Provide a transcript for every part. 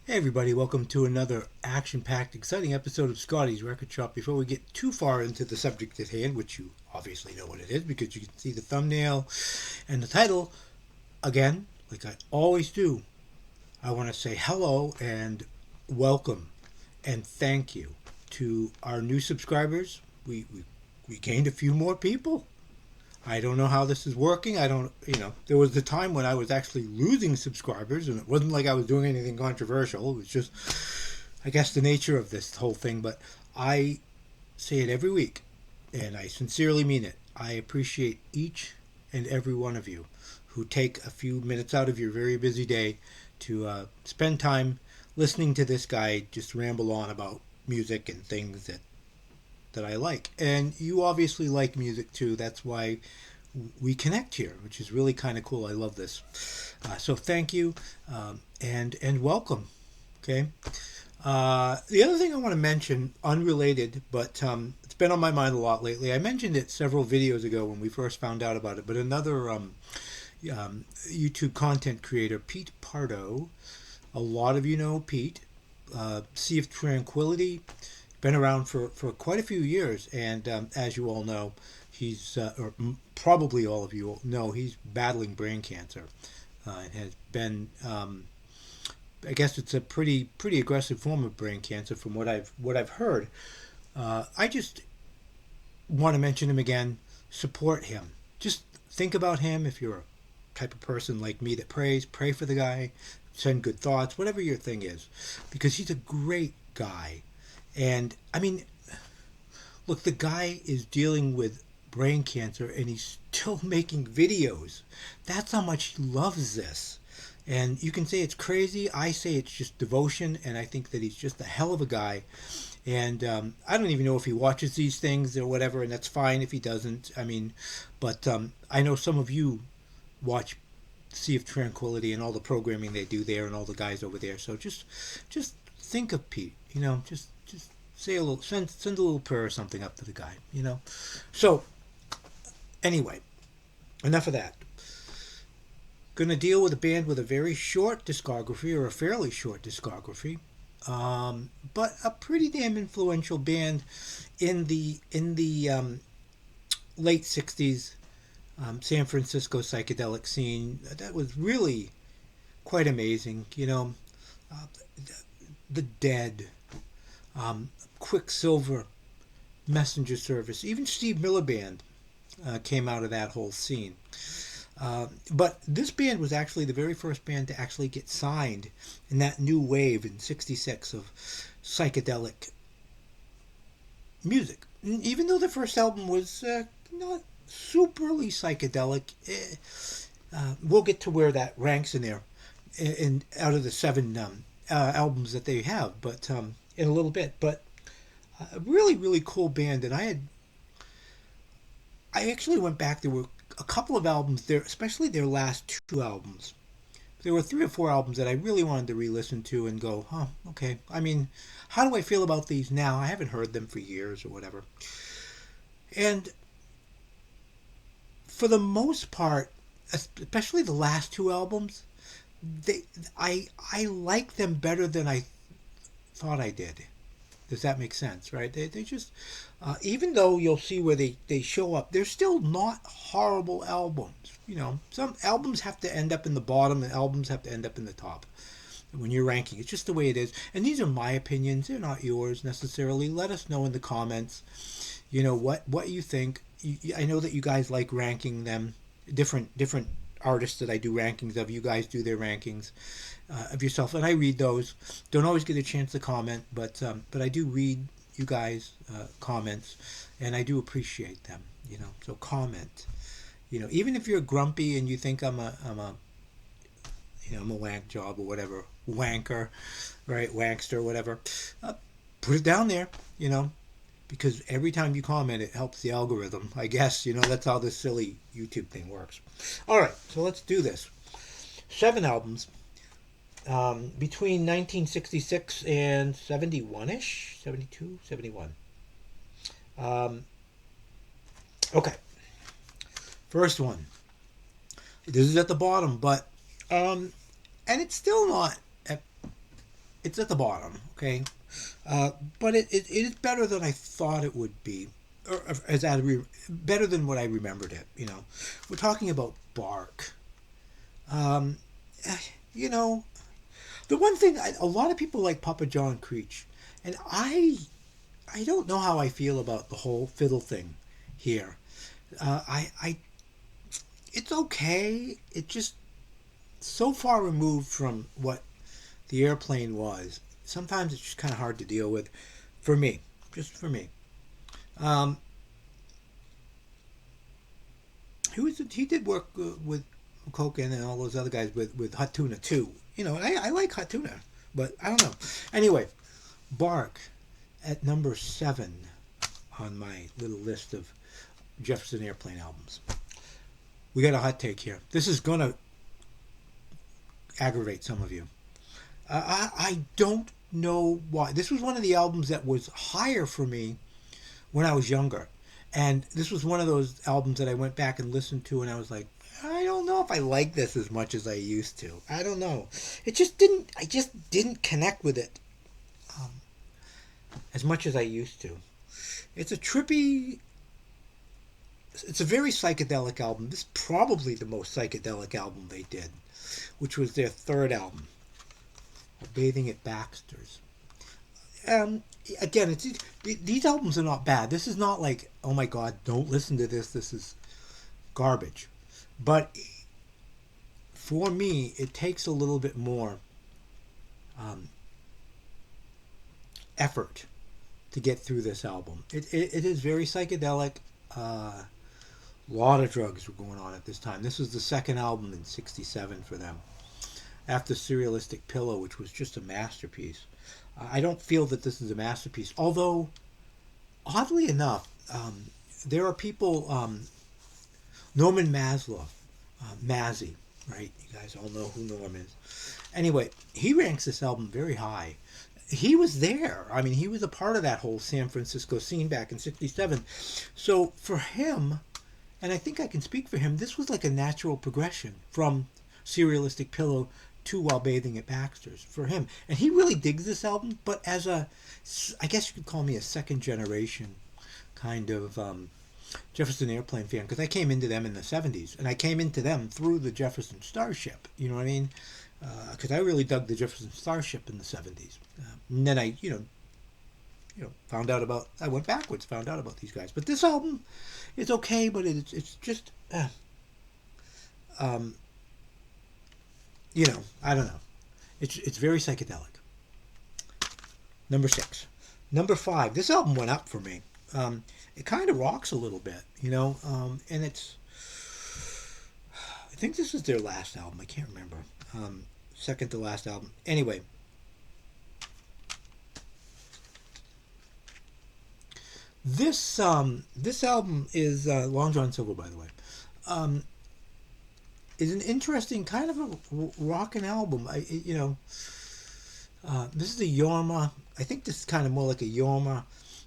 Hey everybody, welcome to another action-packed, exciting episode of Scotty's Record Shop. Before we get too far into the subject at hand, which you obviously know what it is because you can see the thumbnail and the title, again, like I always do, I want to say hello and welcome and thank you to our new subscribers. We gained a few more people. I don't know how this is working. I don't, there was the time when I was actually losing subscribers, and it wasn't like I was doing anything controversial. It was just, I guess, the nature of this whole thing. But I say it every week, and I sincerely mean it. I appreciate each and every one of you who take a few minutes out of your very busy day to spend time listening to this guy just ramble on about music and things that I like. And you obviously like music too. That's why we connect here, which is really kind of cool. I love this. So thank you and welcome. Okay. The other thing I want to mention, unrelated, but it's been on my mind a lot lately. I mentioned it several videos ago when we first found out about it, but another YouTube content creator, Pete Pardo. A lot of you know Pete. Sea of Tranquility, been around for quite a few years, and as you all know, or probably all of you know, he's battling brain cancer. It has been, I guess it's a pretty aggressive form of brain cancer from what I've heard. I just want to mention him again. Support him. Just think about him. If you're a type of person like me that pray for the guy, send good thoughts, whatever your thing is, because he's a great guy. And I mean, look, the guy is dealing with brain cancer and he's still making videos. That's how much he loves this. And you can say it's crazy. I say it's just devotion. And I think that he's just a hell of a guy. And I don't even know if he watches these things or whatever. And that's fine if he doesn't. I mean, but I know some of you watch Sea of Tranquility and all the programming they do there and all the guys over there. So just think of Pete. Just say a little, send a little prayer or something up to the guy. So anyway, enough of that. Going to deal with a band with a very short discography, or a fairly short discography, but a pretty damn influential band in the late '60s San Francisco psychedelic scene. That was really quite amazing. Uh, the Dead, Quicksilver, Messenger Service, even Steve Miller Band came out of that whole scene. But this band was actually the very first band to actually get signed in that new wave in '66 of psychedelic music. Even though the first album was not superly psychedelic, we'll get to where that ranks in there, in out of the seven albums that they have, but in a little bit. But a really cool band, and I actually went back. There were a couple of albums there, especially their last two albums. There were three or four albums that I really wanted to re-listen to and go, huh, okay. I mean, how do I feel about these now? I haven't heard them for years or whatever. And for the most part, especially the last two albums, they I like them better than I thought I did. Does that make sense, right? They just, even though you'll see where they show up, they're still not horrible albums. Some albums have to end up in the bottom and albums have to end up in the top when you're ranking. It's just the way it is. And these are my opinions. They're not yours necessarily. Let us know in the comments, what you think. I know that you guys like ranking them, different artists that I do rankings of. You guys do their rankings of yourself, and I read those. Don't always get a chance to comment, but I do read you guys' comments, and I do appreciate them. So comment. Even if you're grumpy and you think I'm a wank job or whatever, wanker, right, wankster, whatever. Put it down there. Because every time you comment, it helps the algorithm. I guess, that's how this silly YouTube thing works. All right, so let's do this. 7 albums between 1966 and 71-ish, 72, 71. Okay, first one. This is at the bottom, but and it's still not it's at the bottom, okay? But it is better than I thought it would be, or better than what I remembered it. We're talking about bark. Um, you know, the one thing a lot of people like Papa John Creech, and I don't know how I feel about the whole fiddle thing here. I it's okay. It just so far removed from what the airplane was. Sometimes it's just kind of hard to deal with, for me, just for me. Um, he did work with Koken and all those other guys with Hot Tuna too. I like Hot Tuna, but I don't know. Anyway, Bark at number 7 on my little list of Jefferson Airplane albums. We got a hot take here. This is gonna aggravate some of you. I don't know why. This was one of the albums that was higher for me when I was younger. And this was one of those albums that I went back and listened to, and I was like, I don't know if I like this as much as I used to. I don't know. I just didn't connect with it um, as much as I used to. It's a trippy, it's a very psychedelic album. This is probably the most psychedelic album they did, which was their third album, Bathing at Baxter's. Again, these albums are not bad. This is not like, oh my god, don't listen to this. This is garbage. But for me, it takes a little bit more effort to get through this album. It is very psychedelic. A lot of drugs were going on at this time. This was the second album in '67 for them, after Surrealistic Pillow, which was just a masterpiece. I don't feel that this is a masterpiece, although, oddly enough, there are people, Norman Maslow, Mazzy, right? You guys all know who Norm is. Anyway, he ranks this album very high. He was there. I mean, he was a part of that whole San Francisco scene back in '67. So for him, and I think I can speak for him, this was like a natural progression from Surrealistic Pillow to While Bathing at Baxter's for him. And he really digs this album, but as I guess you could call me a second generation kind of Jefferson Airplane fan, because I came into them in the '70s, and I came into them through the Jefferson Starship. You know what I mean? Because I really dug the Jefferson Starship in the '70s. And then I, found out about. I went backwards, found out about these guys. But this album is okay, but it's just, I don't know. It's very psychedelic. Number 6. Number 5. This album went up for me. It kind of rocks a little bit, and it's. I think this is their last album. I can't remember. Second to last album. Anyway. This album is Long John Silver, by the way. Is an interesting kind of a rockin' album. This is a Yorma. I think this is kind of more like a Yorma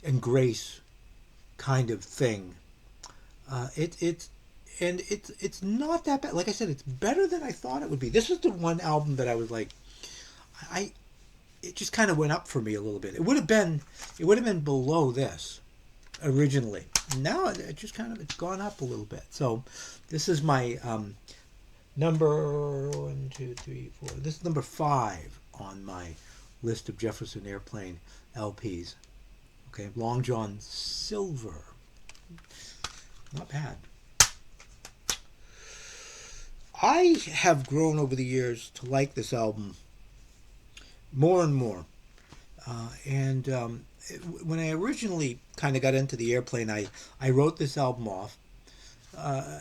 and Grace kind of thing. It's not that bad. Like I said, it's better than I thought it would be. This is the one album that I was like, it just kind of went up for me a little bit. It would have been below this originally. Now it's gone up a little bit. So this is my number 1, 2, 3, 4. This is number 5 on my list of Jefferson Airplane LPs. Okay, Long John Silver. Not bad. I have grown over the years to like this album more and more. When I originally kind of got into the Airplane, I wrote this album off. A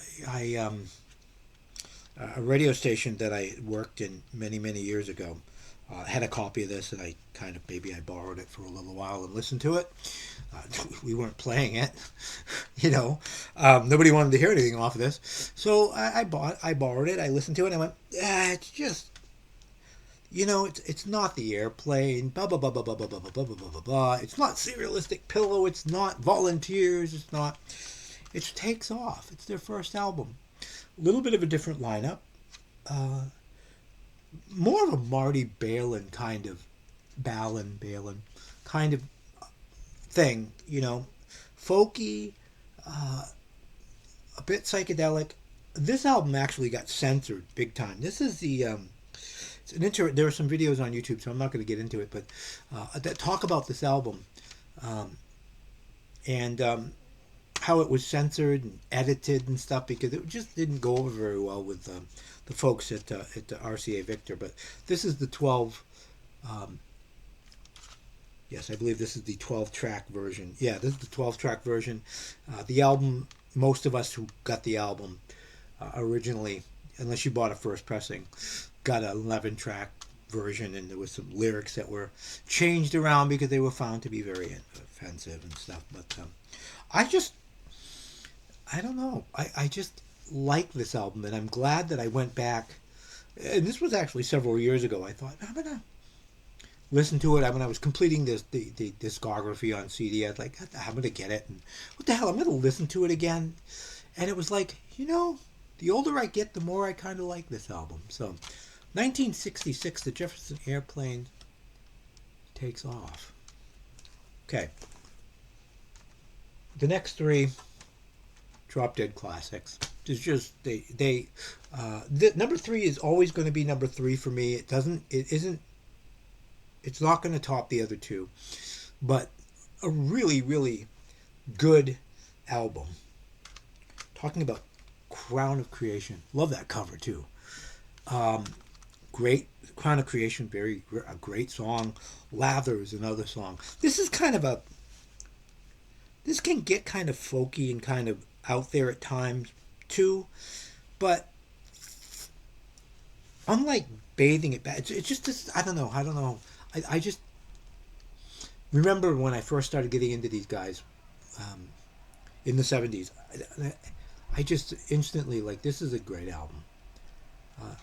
radio station that I worked in many, many years ago had a copy of this, and I borrowed it for a little while and listened to it. We weren't playing it, Nobody wanted to hear anything off of this, so I borrowed it. I listened to it, and I went, it's just, it's not the Airplane. Blah blah blah blah blah blah blah blah blah blah blah blah. It's not Surrealistic Pillow. It's not Volunteers. It's not. It takes off. It's their first album. A little bit of a different lineup. More of a Marty Balin kind of Balin kind of thing, you know, folky, a bit psychedelic. This album actually got censored big time. This is the there are some videos on YouTube, so I'm not going to get into it, but that talk about this album, and how it was censored and edited and stuff because it just didn't go over very well with the folks at the RCA Victor. But this is the 12. Yes, I believe this is the 12-track version. Yeah, this is the 12-track version. The album, most of us who got the album originally, unless you bought a first pressing, got an 11-track version, and there was some lyrics that were changed around because they were found to be very offensive and stuff. But I don't know. I just like this album, and I'm glad that I went back. And this was actually several years ago. I thought, I'm going to listen to it. When I was completing the discography on CD, I was like, I'm going to get it. And what the hell, I'm going to listen to it again. And it was like, you know, the older I get, the more I kind of like this album. So, 1966, the Jefferson Airplane takes off. Okay. The next three, drop dead classics. It's just number three is always going to be number three for me. It's not going to top the other two, but a really, really good album. Talking about Crown of Creation. Love that cover too. Great Crown of Creation, a great song. Lather is another song. This can get kind of folky and kind of out there at times too, but unlike Bathing It Bad, it's just this. I don't know. I just remember when I first started getting into these guys in the 70s. I just instantly, like, this is a great album.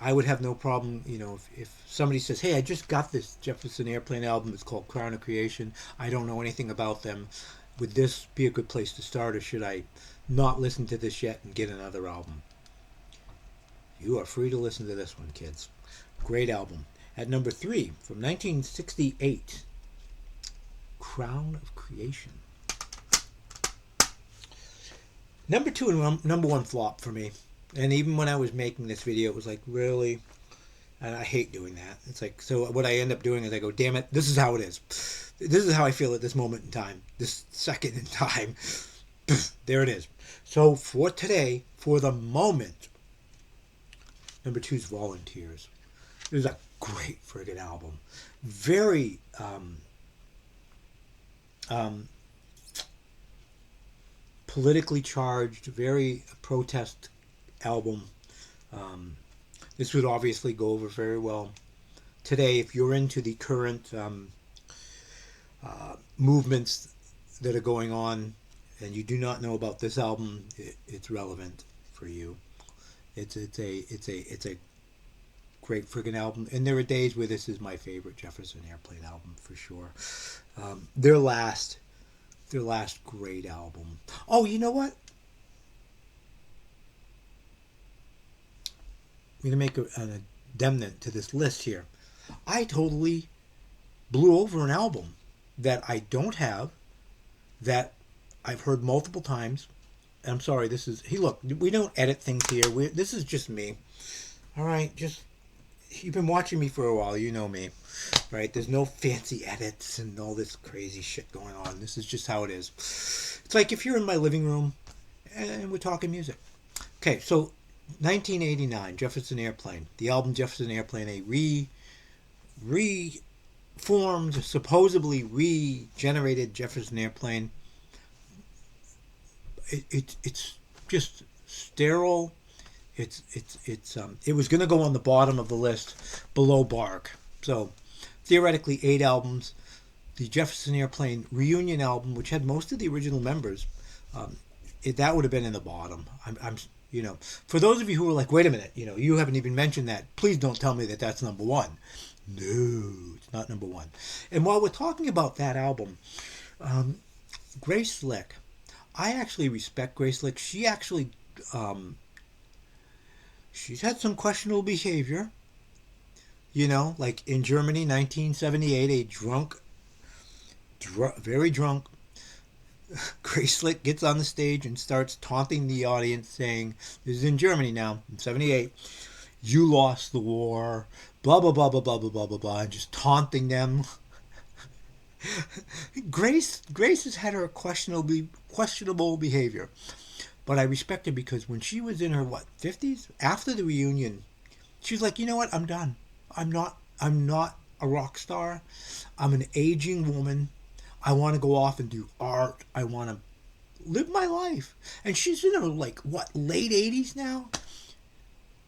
I would have no problem, you know, if somebody says, hey, I just got this Jefferson Airplane album. It's called Crown of Creation. I don't know anything about them. Would this be a good place to start, or should I not listen to this yet and get another album? You are free to listen to this one, kids. Great album. At number three, from 1968, Crown of Creation. Number two and number one flop for me. And even when I was making this video, it was like, really? And I hate doing that. It's like, so what I end up doing is I go, damn it, this is how it is. This is how I feel at this moment in time. This second in time. There it is. So for today, for the moment, number two is Volunteers. It was a great friggin' album. Very politically charged, very protest album. This would obviously go over very well today if you're into the current movements that are going on and you do not know about this album. It's relevant for you. It's a great friggin' album, and there are days where this is my favorite Jefferson Airplane album for sure. Their last great album. Oh, you know what? I'm going to make an addendum to this list here. I totally blew over an album that I don't have, that I've heard multiple times. I'm sorry, this is... Hey, look, we don't edit things here. This is just me. All right, you've been watching me for a while. You know me, right? There's no fancy edits and all this crazy shit going on. This is just how it is. It's like if you're in my living room and we're talking music. Okay, so 1989, Jefferson Airplane. The album Jefferson Airplane, a reformed, supposedly regenerated Jefferson Airplane. It's just sterile. It was going to go on the bottom of the list below Bark. So theoretically 8 albums. The Jefferson Airplane reunion album, which had most of the original members, that would have been in the bottom. I'm you know, for those of you who are like, wait a minute, you know, you haven't even mentioned that. Please don't tell me that that's number one. No, it's not number one. And while we're talking about that album, Grace Slick, I actually respect Grace Slick. She actually, she's had some questionable behavior, You know, like in Germany, 1978, a very drunk Grace Slick gets on the stage and starts taunting the audience, saying, "This is in Germany now, in '78. You lost the war." Blah blah blah blah blah blah blah blah blah, and just taunting them. Grace has had her questionable behavior, but I respect her because when she was in her what 50s after the reunion, she was like, you know what, I'm done. I'm not a rock star. I'm an aging woman. I want to go off and do art. I want to live my life. And she's in her like what late 80s now.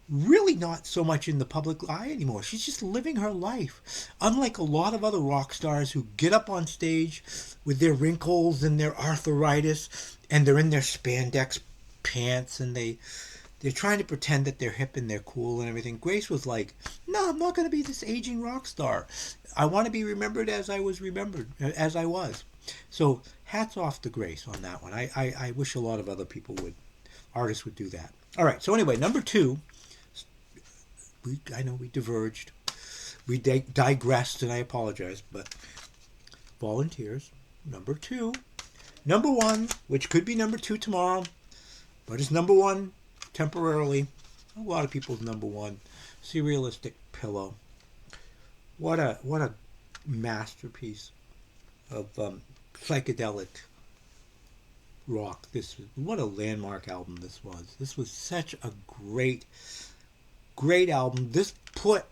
Really not so much in the public eye anymore. She's just living her life. Unlike a lot of other rock stars who get up on stage with their wrinkles and their arthritis and they're in their spandex pants and they're trying to pretend that they're hip and they're cool and everything. Grace was like, "No, I'm not going to be this aging rock star. I want to be remembered as I was remembered, as I was." So hats off to Grace on that one. I wish a lot of other artists would do that. All right. So anyway, number two, I know we diverged. We digressed, and I apologize, but volunteers. Number two. Number one, which could be number two tomorrow, but it's number one temporarily. A lot of people's number one. Surrealistic Pillow. What a masterpiece of psychedelic rock. What a landmark album this was. This was such a great album. This put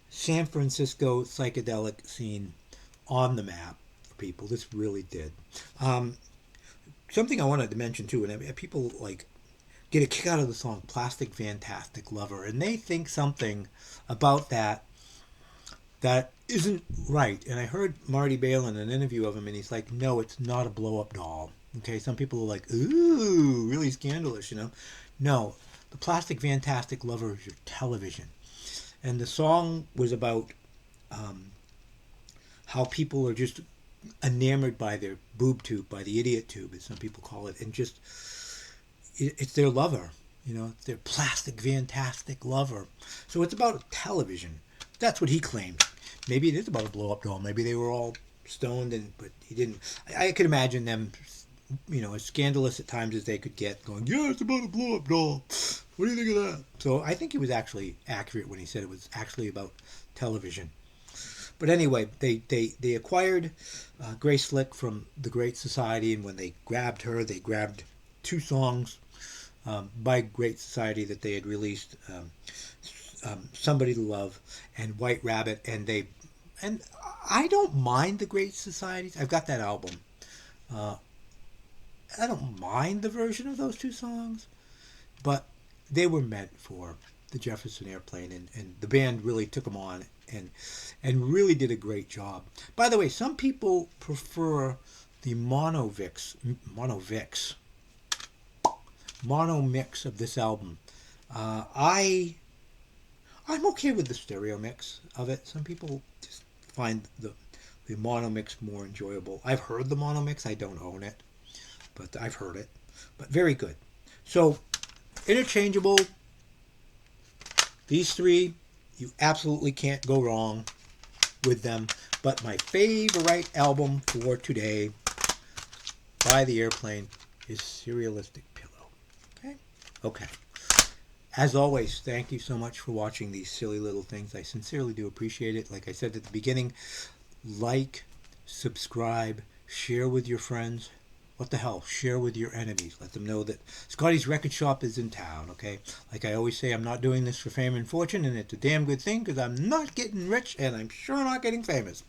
San Francisco psychedelic scene on the map for people. This really did. Something I wanted to mention too, and people like get a kick out of the song "Plastic Fantastic Lover," and they think something about that isn't right. And I heard Marty Bale in an interview of him, and he's like, "No, it's not a blow-up doll." Okay, some people are like, "Ooh, really scandalous," you know. No, the Plastic Fantastic Lover is your television, and the song was about how people are just enamored by their boob tube, by the idiot tube, as some people call it, and just it's their lover, you know, it's their plastic fantastic lover. So it's about television. That's what he claimed. Maybe it is about a blow up doll. Maybe they were all stoned, but he didn't. I could imagine them, you know, as scandalous at times as they could get, going, "Yeah, it's about a blow up doll. What do you think of that?" So I think he was actually accurate when he said it was actually about television. But anyway, they acquired Grace Slick from the Great Society, and when they grabbed her, they grabbed two songs by Great Society that they had released, "Somebody to Love" and "White Rabbit," and I don't mind the Great Societies. I've got that album. Uh, I don't mind the version of those two songs, but they were meant for the Jefferson Airplane, and the band really took them on and really did a great job. By the way, some people prefer the mono mix of this album. I'm okay with the stereo mix of it. Some people just find the mono mix more enjoyable. I've heard the mono mix. I don't own it, but I've heard it. But very good. So interchangeable. These three, you absolutely can't go wrong with them. But my favorite album for today by the Airplane is Surrealistic Pillow. Okay? Okay. As always, thank you so much for watching these silly little things. I sincerely do appreciate it. Like I said at the beginning, like, subscribe, share with your friends. What the hell? Share with your enemies. Let them know that Scotty's Record Shop is in town, okay? Like I always say, I'm not doing this for fame and fortune, and it's a damn good thing because I'm not getting rich and I'm sure not getting famous.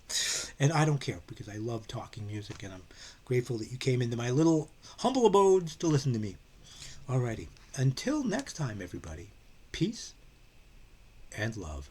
And I don't care because I love talking music, and I'm grateful that you came into my little humble abodes to listen to me. Alrighty. Until next time, everybody, peace and love.